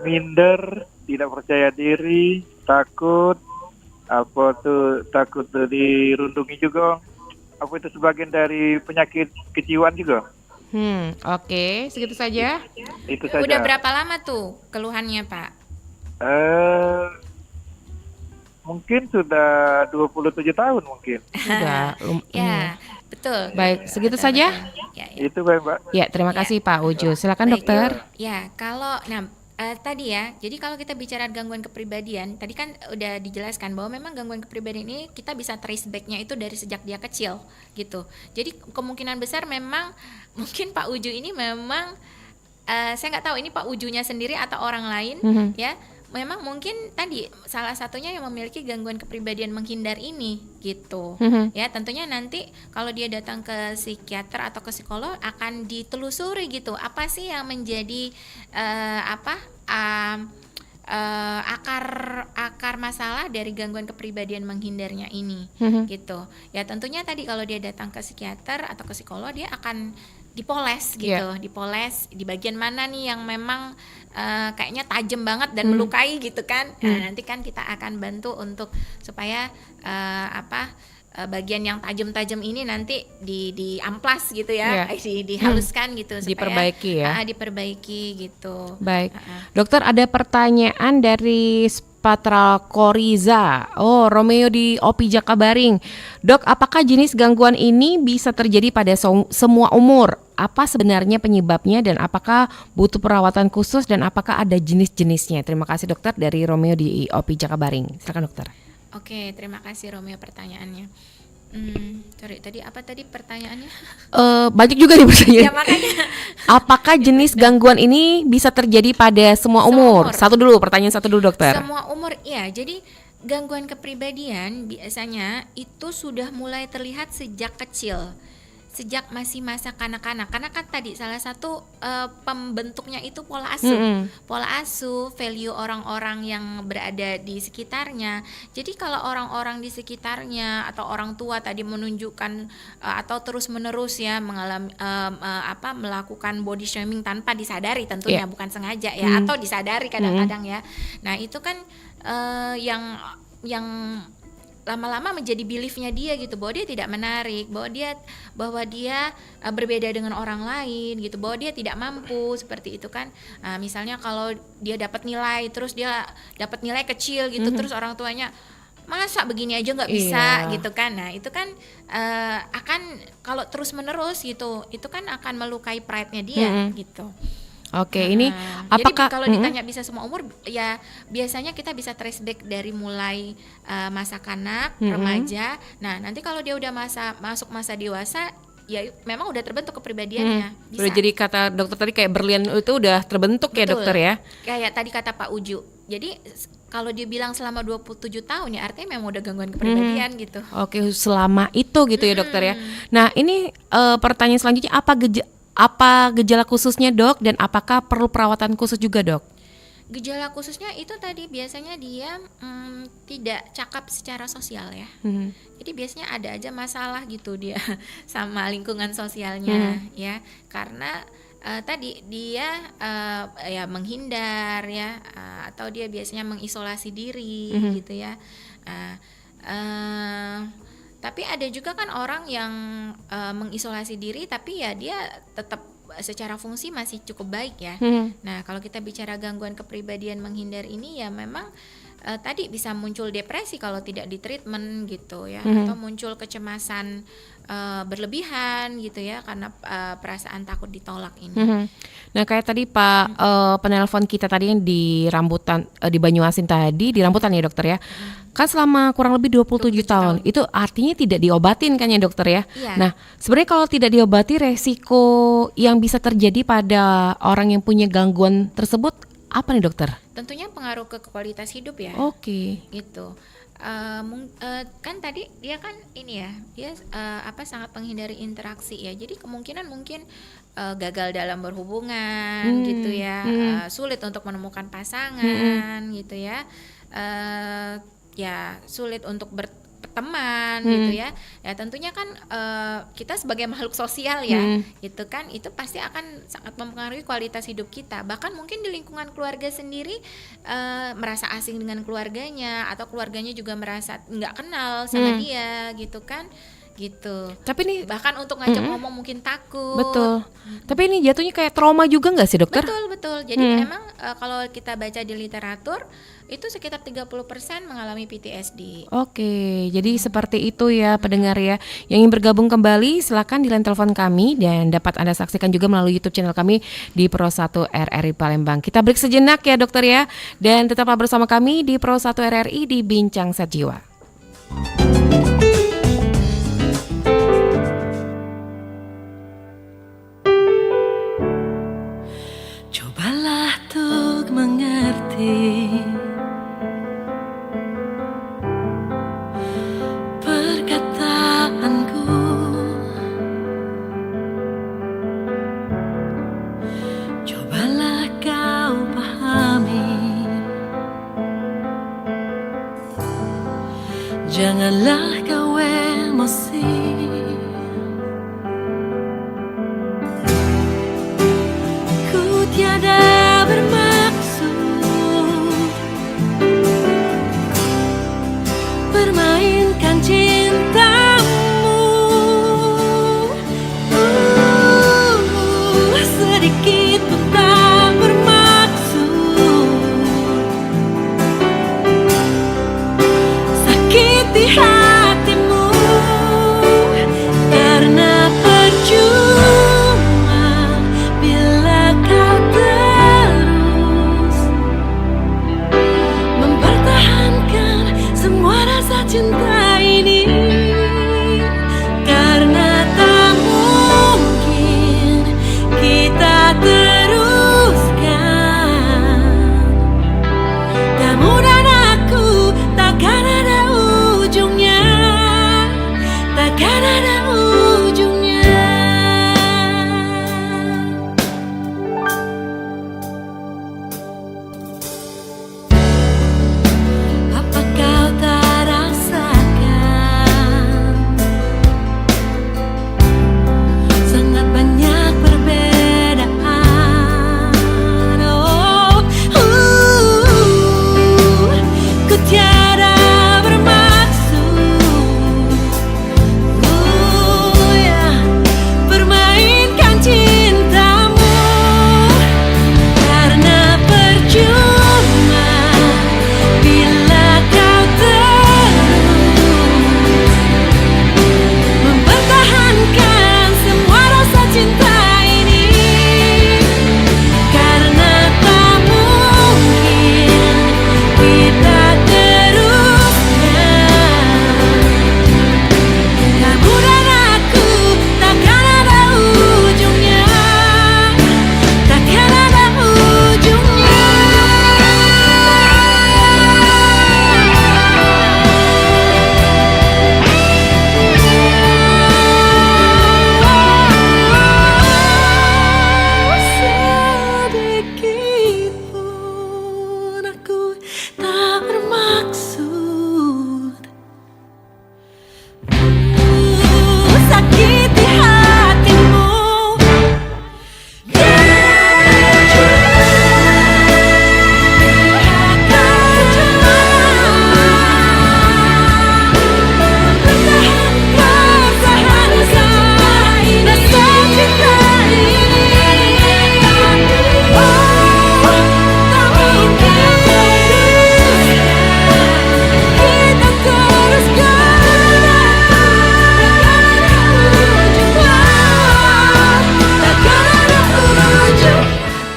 Minder, tidak percaya diri, takut, takut dirundungi juga. Apa itu sebagian dari penyakit kejiwaan juga? Oke, segitu saja. Itu saja. Udah berapa lama tuh keluhannya Pak? Mungkin sudah 27 tahun mungkin. Sudah. Ya, betul. Baik, segitu saja. Ya. Itu baik Mbak. Ya, terima kasih Pak Uju. Silakan Baik, dokter. Ya, kalau tadi ya, jadi kalau kita bicara gangguan kepribadian, tadi kan udah dijelaskan bahwa memang gangguan kepribadian ini kita bisa trace back-nya itu dari sejak dia kecil gitu. Jadi kemungkinan besar memang mungkin Pak Uju ini memang saya nggak tahu ini Pak Ujunya sendiri atau orang lain ya. Memang mungkin tadi salah satunya yang memiliki gangguan kepribadian menghindar ini gitu. Ya, tentunya nanti kalau dia datang ke psikiater atau ke psikolog akan ditelusuri gitu. Apa sih yang menjadi akar masalah dari gangguan kepribadian menghindarnya ini gitu. Ya, tentunya tadi kalau dia datang ke psikiater atau ke psikolog dia akan dipoles gitu, dipoles di bagian mana nih yang memang kayaknya tajam banget dan melukai gitu kan. Nah, nanti kan kita akan bantu untuk supaya bagian yang tajam-tajam ini nanti diamplas gitu ya, dihaluskan gitu supaya diperbaiki ya. Diperbaiki gitu. Baik. Dokter, ada pertanyaan dari Patra Koriza. Romeo di Opi Jakabaring. Dok, apakah jenis gangguan ini bisa terjadi pada semua umur? Apa sebenarnya penyebabnya dan apakah butuh perawatan khusus dan apakah ada jenis-jenisnya? Terima kasih dokter, dari Romeo di Opi Jakabaring. Silakan dokter. Oke, terima kasih Romeo pertanyaannya. Tadi apa tadi pertanyaannya? Banyak juga nih pertanyaan. Ya makanya. Apakah jenis gangguan ini bisa terjadi pada semua umur? Pertanyaan satu dulu dokter. Semua umur, ya. Jadi gangguan kepribadian biasanya itu sudah mulai terlihat sejak kecil. Sejak masih masa kanak-kanak, karena kan tadi salah satu pembentuknya itu pola asuh, value orang-orang yang berada di sekitarnya. Jadi kalau orang-orang di sekitarnya atau orang tua tadi menunjukkan atau terus-menerus ya mengalami melakukan body shaming tanpa disadari tentunya, bukan sengaja ya, atau disadari kadang-kadang ya. Nah itu kan yang lama-lama menjadi beliefnya dia gitu, bahwa dia tidak menarik, bahwa dia berbeda dengan orang lain gitu, bahwa dia tidak mampu seperti itu kan. Misalnya kalau dia dapat nilai terus dia dapat nilai kecil gitu, terus orang tuanya masa begini aja nggak bisa gitu kan. Nah itu kan akan kalau terus menerus gitu, itu kan akan melukai pride-nya dia gitu. Oke, ini apakah Jadi kalau ditanya bisa semua umur, ya biasanya kita bisa trace back dari mulai masa kanak, remaja. Nah, nanti kalau dia udah masuk masa dewasa, ya memang udah terbentuk kepribadiannya. Bisa. udah jadi kata dokter tadi kayak berlian itu udah terbentuk ya Betul. dokter ya? Kayak tadi kata Pak Uju. Jadi kalau dia bilang selama 27 tahun ya artinya memang udah gangguan kepribadian gitu. Oke, selama itu gitu ya dokter ya. Nah, ini pertanyaan selanjutnya apa gejala khususnya dok dan apakah perlu perawatan khusus juga dok? Gejala khususnya itu tadi biasanya dia tidak cakap secara sosial ya. Jadi biasanya ada aja masalah gitu dia sama lingkungan sosialnya ya. Karena tadi dia ya menghindar ya, atau dia biasanya mengisolasi diri gitu ya. Tapi ada juga kan orang yang mengisolasi diri tapi ya dia tetap secara fungsi masih cukup baik ya. Nah, kalau kita bicara gangguan kepribadian menghindar ini ya memang tadi bisa muncul depresi kalau tidak di treatment gitu ya, atau muncul kecemasan berlebihan gitu ya karena perasaan takut ditolak ini. Nah, kayak tadi Pak penelpon kita tadi yang di rambutan di Banyuasin tadi, di rambutan ya dokter ya. Kan selama kurang lebih 27 tahun. Itu artinya tidak diobatin kan ya dokter ya. Iya. Nah, sebenarnya kalau tidak diobati resiko yang bisa terjadi pada orang yang punya gangguan tersebut apa nih dokter? Tentunya pengaruh ke kualitas hidup ya. Oke. Gitu. Kan tadi dia kan ini ya, dia sangat menghindari interaksi ya. Jadi kemungkinan mungkin gagal dalam berhubungan gitu ya, sulit untuk menemukan pasangan gitu ya. Ya sulit untuk berteman gitu ya. Ya tentunya kan kita sebagai makhluk sosial ya, gitu kan, itu pasti akan sangat mempengaruhi kualitas hidup kita. Bahkan mungkin di lingkungan keluarga sendiri merasa asing dengan keluarganya, atau keluarganya juga merasa nggak kenal sama dia gitu kan. Gitu. Tapi ini bahkan untuk ngajak ngomong mungkin takut. betul. Tapi ini jatuhnya kayak trauma juga nggak sih dokter? Betul. Jadi memang kalau kita baca di literatur itu sekitar 30% mengalami PTSD. Oke, jadi seperti itu ya pendengar ya. Yang ingin bergabung kembali silakan di line telepon kami dan dapat Anda saksikan juga melalui YouTube channel kami di Pro 1 RRI Palembang. Kita break sejenak ya dokter ya. Dan tetaplah bersama kami di Pro 1 RRI di Bincang Sehat Jiwa. Cobalah untuk mengerti perkataanku. Cobalah kau pahami. Janganlah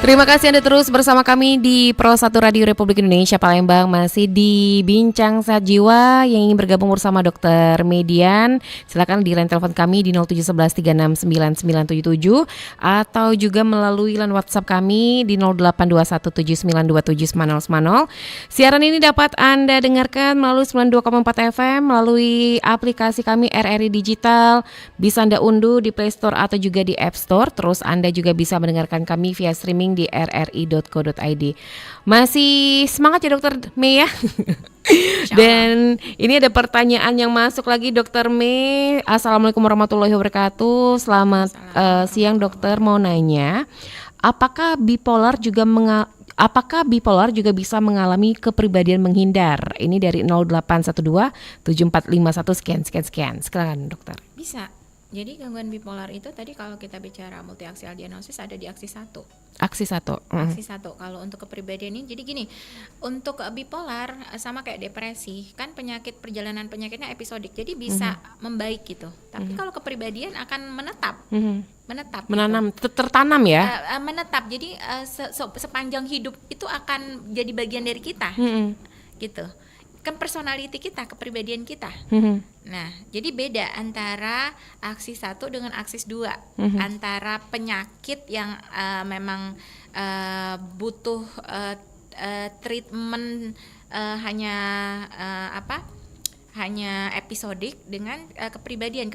Terima kasih Anda terus bersama kami di Pro 1 Radio Republik Indonesia Palembang. Masih di Bincang Sehat Jiwa yang ingin bergabung bersama Dokter Median. Silakan di line telepon kami di 0711369977 atau juga melalui line WhatsApp kami di 0821792790. Siaran ini dapat Anda dengarkan melalui 92,4 FM melalui aplikasi kami RRI Digital. Bisa Anda unduh di Play Store atau juga di App Store. Terus Anda juga bisa mendengarkan kami via streaming di rri.co.id. Masih semangat ya Dokter Mei ya. Dan ini ada pertanyaan yang masuk lagi Dokter Mei. Assalamualaikum warahmatullahi wabarakatuh. Selamat siang dokter, mau nanya, apakah bipolar juga bisa mengalami kepribadian menghindar? Ini dari 0812 7451 sekian. Silakan dokter. Bisa. Jadi gangguan bipolar itu tadi kalau kita bicara multiaksial diagnosis ada di aksi 1. Aksi 1. Aksi 1. Kalau untuk kepribadian ini jadi gini, untuk bipolar sama kayak depresi, kan perjalanan penyakitnya episodik. Jadi bisa membaik gitu. Tapi kalau kepribadian akan menetap. Menanam tertanam ya. Menetap. Jadi sepanjang hidup itu akan jadi bagian dari kita. Gitu. Kan personality kita, kepribadian kita. Nah, jadi beda antara aksis 1 dengan aksis 2. Antara penyakit yang memang butuh treatment hanya episodik dengan kepribadian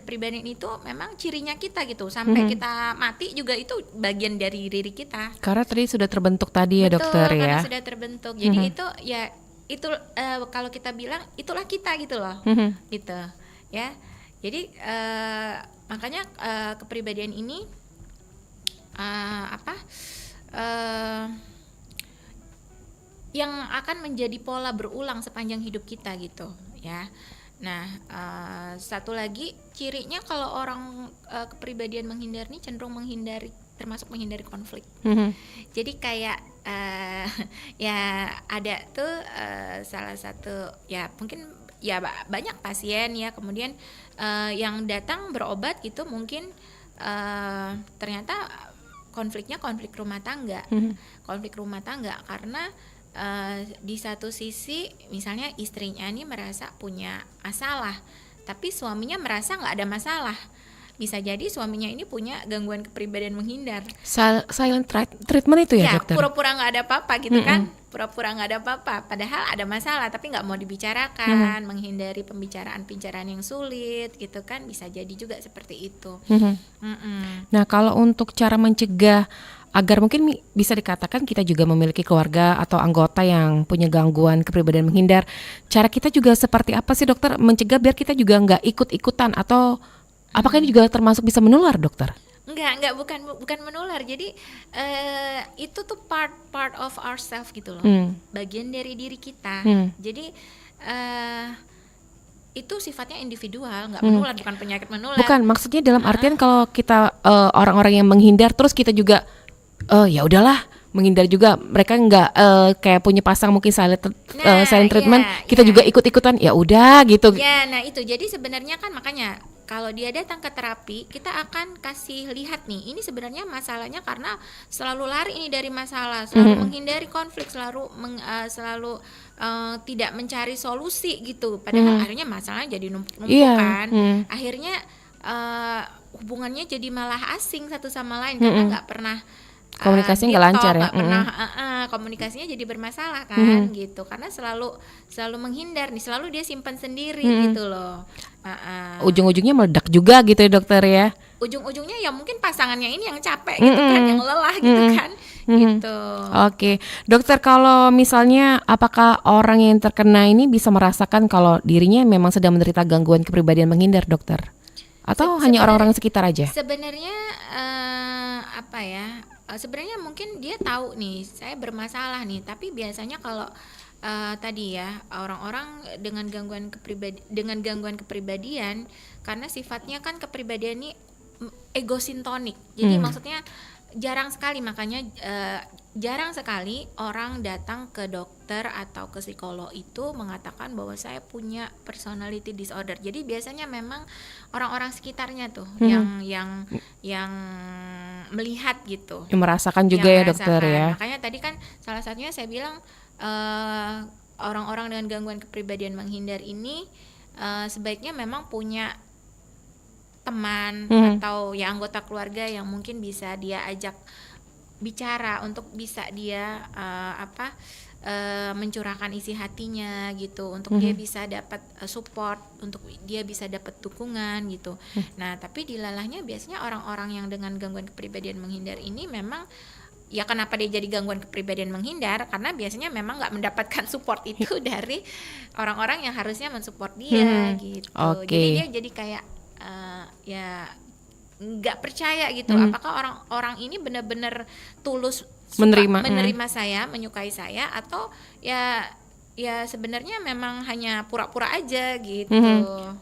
itu memang cirinya kita gitu. Sampai kita mati juga itu bagian dari diri kita. Karena tadi sudah terbentuk tadi ya. Betul, dokter ya. Karena sudah terbentuk. Jadi itu ya itu kalau kita bilang itulah kita gitu loh. Gitu ya. Jadi makanya kepribadian ini yang akan menjadi pola berulang sepanjang hidup kita gitu ya. Nah, satu lagi cirinya kalau orang kepribadian menghindar nih cenderung termasuk menghindari konflik. Jadi kayak ya ada tuh salah satu ya mungkin ya banyak pasien ya kemudian yang datang berobat gitu mungkin ternyata konflik rumah tangga. Konflik rumah tangga karena di satu sisi misalnya istrinya nih merasa punya masalah tapi suaminya merasa nggak ada masalah. Bisa jadi suaminya ini punya gangguan kepribadian menghindar. Silent treatment itu ya dokter? Pura-pura nggak ada apa-apa gitu kan. Pura-pura nggak ada apa-apa padahal ada masalah tapi nggak mau dibicarakan. Menghindari pembicaraan yang sulit gitu kan. Bisa jadi juga seperti itu. Nah kalau untuk cara mencegah agar mungkin bisa dikatakan kita juga memiliki keluarga atau anggota yang punya gangguan kepribadian menghindar, cara kita juga seperti apa sih dokter mencegah biar kita juga nggak ikut-ikutan atau apakah ini juga termasuk bisa menular dokter? Enggak bukan menular. Jadi itu tuh part of ourselves gitu loh. Bagian dari diri kita. Jadi itu sifatnya individual, nggak menular, bukan penyakit menular. Bukan, maksudnya dalam artian kalau kita orang-orang yang menghindar terus kita juga ya udahlah menghindar juga, mereka nggak kayak punya pasang mungkin silent treatment, kita juga ikut-ikutan ya udah gitu. Ya, nah itu jadi sebenarnya kan makanya kalau dia datang ke terapi kita akan kasih lihat nih ini sebenarnya masalahnya karena selalu lari ini dari masalah, selalu menghindari konflik, selalu tidak mencari solusi gitu, padahal akhirnya masalahnya jadi numpuk kan. Akhirnya hubungannya jadi malah asing satu sama lain karena nggak pernah komunikasinya nggak lancar ya. Komunikasinya jadi bermasalah kan gitu karena selalu menghindar nih, selalu dia simpan sendiri gitu loh. Ujung-ujungnya meledak juga gitu ya dokter ya. Ujung-ujungnya ya mungkin pasangannya ini yang capek gitu kan, yang lelah gitu kan. Gitu. Oke, dokter kalau misalnya apakah orang yang terkena ini bisa merasakan kalau dirinya memang sedang menderita gangguan kepribadian menghindar dokter? Atau hanya orang-orang sekitar aja? Sebenarnya sebenarnya mungkin dia tahu nih saya bermasalah nih, tapi biasanya kalau tadi ya orang-orang dengan gangguan kepribadian karena sifatnya kan kepribadian ini egosintonik. Jadi maksudnya jarang sekali, makanya jarang sekali orang datang ke dokter atau ke psikolog itu mengatakan bahwa saya punya personality disorder. Jadi biasanya memang orang-orang sekitarnya tuh yang melihat gitu. Yang merasakan juga Yang ya dokter merasakan. ya. Makanya tadi kan salah satunya saya bilang orang-orang dengan gangguan kepribadian menghindar ini sebaiknya memang punya teman atau ya anggota keluarga yang mungkin bisa dia ajak bicara untuk bisa dia mencurahkan isi hatinya gitu, untuk dia bisa dapat support, untuk dia bisa dapat dukungan gitu. Nah, tapi dilalahnya biasanya orang-orang yang dengan gangguan kepribadian menghindar ini memang ya kenapa dia jadi gangguan kepribadian menghindar, karena biasanya memang nggak mendapatkan support itu dari orang-orang yang harusnya mensupport dia gitu. Oke. Jadi dia jadi kayak ya nggak percaya gitu, apakah orang-orang ini benar-benar tulus menerima saya, menyukai saya, atau ya sebenarnya memang hanya pura-pura aja gitu.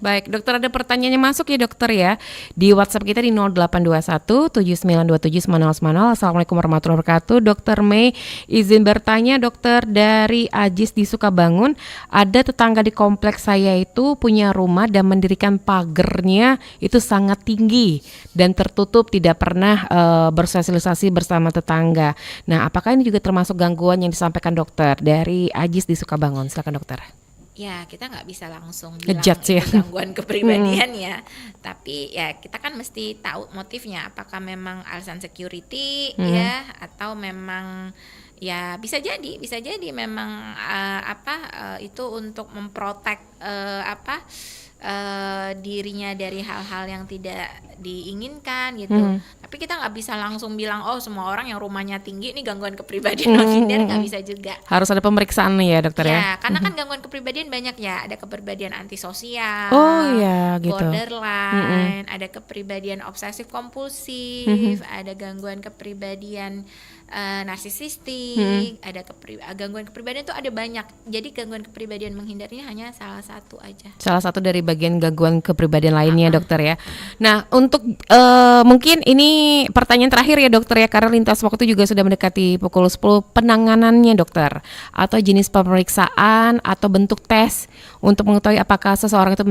Baik, dokter, ada pertanyaannya masuk ya dokter ya. Di WhatsApp kita di 0821 7927 9090. Assalamualaikum warahmatullahi wabarakatuh. Dokter Mei izin bertanya dokter, dari Ajis di Sukabangun. Ada tetangga di kompleks saya itu punya rumah dan mendirikan pagernya itu sangat tinggi dan tertutup, tidak pernah bersosialisasi bersama tetangga. Nah, apakah ini juga termasuk gangguan yang disampaikan dokter dari Ajis di Sukabangun? Silakan dokter. Ya, kita nggak bisa langsung bilang Ngejudge ya. itu gangguan kepribadian ya. Tapi ya kita kan mesti tahu motifnya, apakah memang alasan security ya, atau memang ya bisa jadi memang itu untuk memprotek dirinya dari hal-hal yang tidak diinginkan gitu. Tapi kita nggak bisa langsung bilang oh semua orang yang rumahnya tinggi ini gangguan kepribadian menghindar, nggak bisa juga. Harus ada pemeriksaan nih ya dokter ya. Ya, karena kan gangguan kepribadian banyak ya, ada kepribadian antisosial, Oh ya gitu. borderline, ada kepribadian obsesif kompulsif, ada gangguan kepribadian narsisistik, ada gangguan kepribadian itu ada banyak. Jadi gangguan kepribadian menghindar ini hanya salah satu aja. Salah satu dari bagian gangguan kepribadian lainnya dokter ya. Nah, untuk mungkin ini pertanyaan terakhir ya dokter ya, karena lintas waktu juga sudah mendekati pukul 10. Penanganannya dokter, atau jenis pemeriksaan atau bentuk tes untuk mengetahui apakah seseorang itu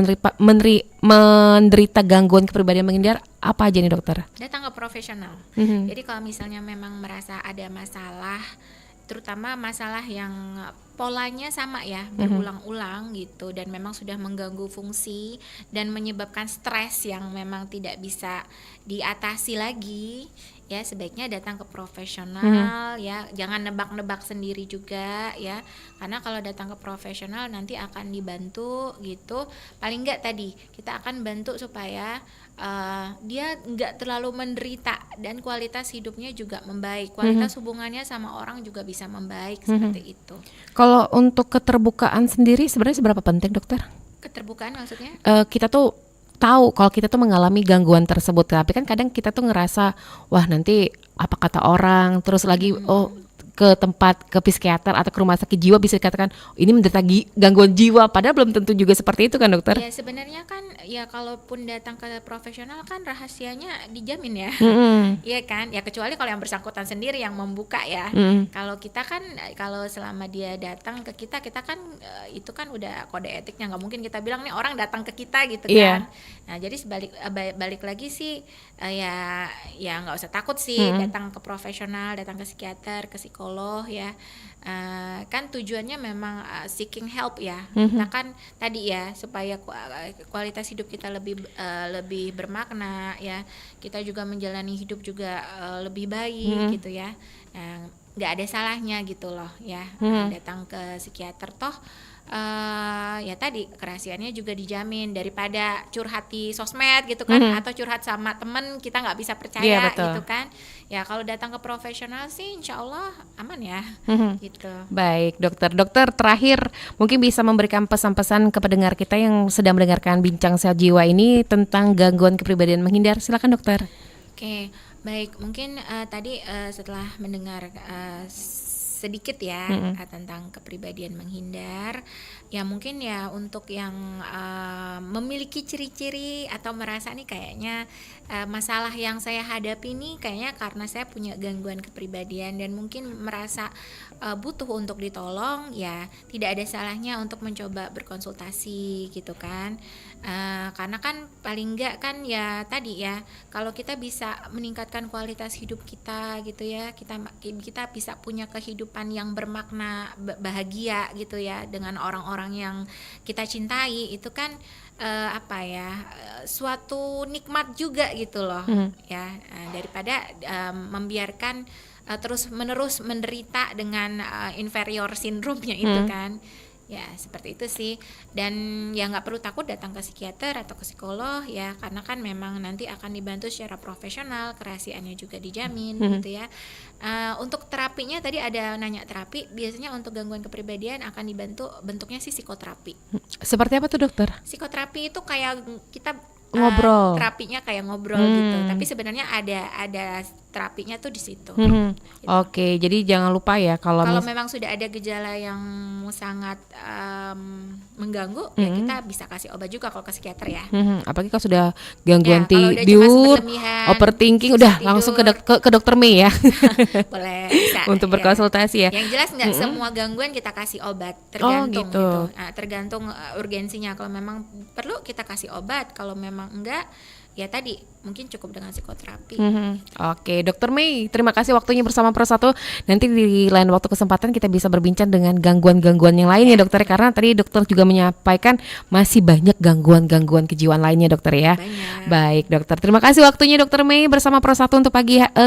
menderita gangguan kepribadian menghindar, apa aja nih dokter? Datang ke profesional. Jadi kalau misalnya memang merasa ada masalah, terutama masalah yang polanya sama ya, berulang-ulang gitu, dan memang sudah mengganggu fungsi dan menyebabkan stres yang memang tidak bisa diatasi lagi, ya sebaiknya datang ke profesional ya, jangan nebak-nebak sendiri juga ya, karena kalau datang ke profesional nanti akan dibantu gitu, paling enggak tadi kita akan bantu supaya dia nggak terlalu menderita dan kualitas hidupnya juga membaik, kualitas hubungannya sama orang juga bisa membaik seperti itu. Kalau untuk keterbukaan sendiri sebenarnya seberapa penting dokter? Keterbukaan maksudnya? Kita tuh tahu kalau kita tuh mengalami gangguan tersebut, tapi kan kadang kita tuh ngerasa wah nanti apa kata orang, terus lagi ke tempat, ke psikiater atau ke rumah sakit jiwa bisa dikatakan ini menderita gangguan jiwa, padahal belum tentu juga seperti itu kan dokter? Ya sebenarnya kan ya kalaupun datang ke profesional kan rahasianya dijamin ya, iya kan, ya kecuali kalau yang bersangkutan sendiri yang membuka ya. Kalau kita kan kalau selama dia datang ke kita kan itu kan udah kode etiknya, nggak mungkin kita bilang nih orang datang ke kita gitu kan. Nah jadi balik lagi sih ya nggak usah takut sih datang ke profesional, datang ke psikiater, ke psikolog ya. Kan tujuannya memang seeking help ya. Kita kan tadi ya supaya kualitas hidup kita lebih bermakna ya. Kita juga menjalani hidup juga lebih baik gitu ya. Nggak ada salahnya gitu loh ya. Datang ke psikiater toh ya tadi kerahasiaannya juga dijamin, daripada curhat di sosmed gitu kan, atau curhat sama temen kita nggak bisa percaya gitu kan. Ya kalau datang ke profesional sih insya Allah aman ya gitu. Baik dokter terakhir mungkin bisa memberikan pesan-pesan ke pendengar kita yang sedang mendengarkan Bincang Sehat Jiwa ini tentang gangguan kepribadian menghindar. Silakan dokter. Oke, baik, mungkin tadi setelah mendengar sedikit ya tentang kepribadian menghindar. Ya mungkin ya untuk yang memiliki ciri-ciri atau merasa nih kayaknya masalah yang saya hadapi nih kayaknya karena saya punya gangguan kepribadian dan mungkin merasa butuh untuk ditolong, ya tidak ada salahnya untuk mencoba berkonsultasi gitu kan. Karena kan paling enggak kan ya tadi ya, kalau kita bisa meningkatkan kualitas hidup kita gitu ya, kita bisa punya kehidupan yang bermakna, bahagia gitu ya dengan orang-orang yang kita cintai, itu kan suatu nikmat juga gitu loh ya, daripada membiarkan terus menerus menderita dengan inferior syndrome-nya itu kan. Ya seperti itu sih, dan ya nggak perlu takut datang ke psikiater atau ke psikolog ya, karena kan memang nanti akan dibantu secara profesional, kerahasiaannya juga dijamin gitu ya. Untuk terapinya tadi ada nanya terapi, biasanya untuk gangguan kepribadian akan dibantu bentuknya sih psikoterapi. Seperti apa tuh dokter? Psikoterapi itu kayak kita Ngobrol. terapinya kayak ngobrol gitu, tapi sebenarnya ada terapinya tuh di situ. Gitu. Oke, jadi jangan lupa ya kalau memang sudah ada gejala yang sangat mengganggu, ya kita bisa kasih obat juga kalau ke psikiater ya. Apalagi kalau sudah gangguan Ya, kalau udah cemas tidur, berlebihan, overthinking, susah udah tidur. langsung ke dokter Mei ya. Boleh bisa Untuk berkonsultasi ya. Yang jelas nggak semua gangguan kita kasih obat, tergantung gitu. gitu. Nah, tergantung urgensinya. Kalau memang perlu kita kasih obat, kalau memang enggak ya tadi mungkin cukup dengan psikoterapi. Oke, Dokter Mei, terima kasih waktunya bersama Pro1. Nanti di lain waktu kesempatan kita bisa berbincang dengan gangguan-gangguan yang lainnya, dokter. Karena tadi dokter juga menyampaikan masih banyak gangguan-gangguan kejiwaan lainnya, dokter ya. Banyak. Baik, dokter. Terima kasih waktunya, Dokter Mei bersama Pro1 untuk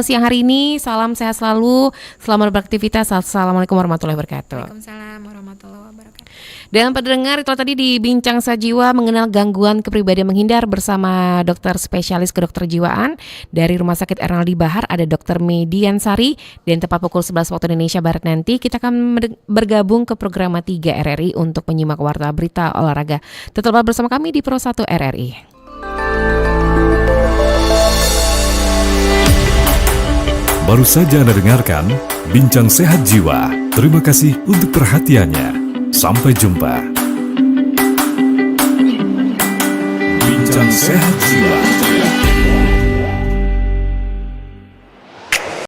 siang hari ini. Salam sehat selalu, selamat beraktivitas. Assalamualaikum warahmatullahi wabarakatuh. Waalaikumsalam warahmatullahi wabarakatuh. Dan pendengar, itu tadi di Bincang Sejiwa mengenal gangguan kepribadian menghindar bersama dokter spesialis kedokterjiwaan dari Rumah Sakit Ernaldi Bahar, ada Dr. Median Sari, dan tepat pukul 11 waktu Indonesia Barat nanti kita akan bergabung ke program 3 RRI untuk menyimak warta berita olahraga. Tetaplah bersama kami di Pro 1 RRI. Baru saja Anda dengarkan Bincang Sehat Jiwa. Terima kasih untuk perhatiannya. Sampai jumpa. Bincang Sehat Jiwa.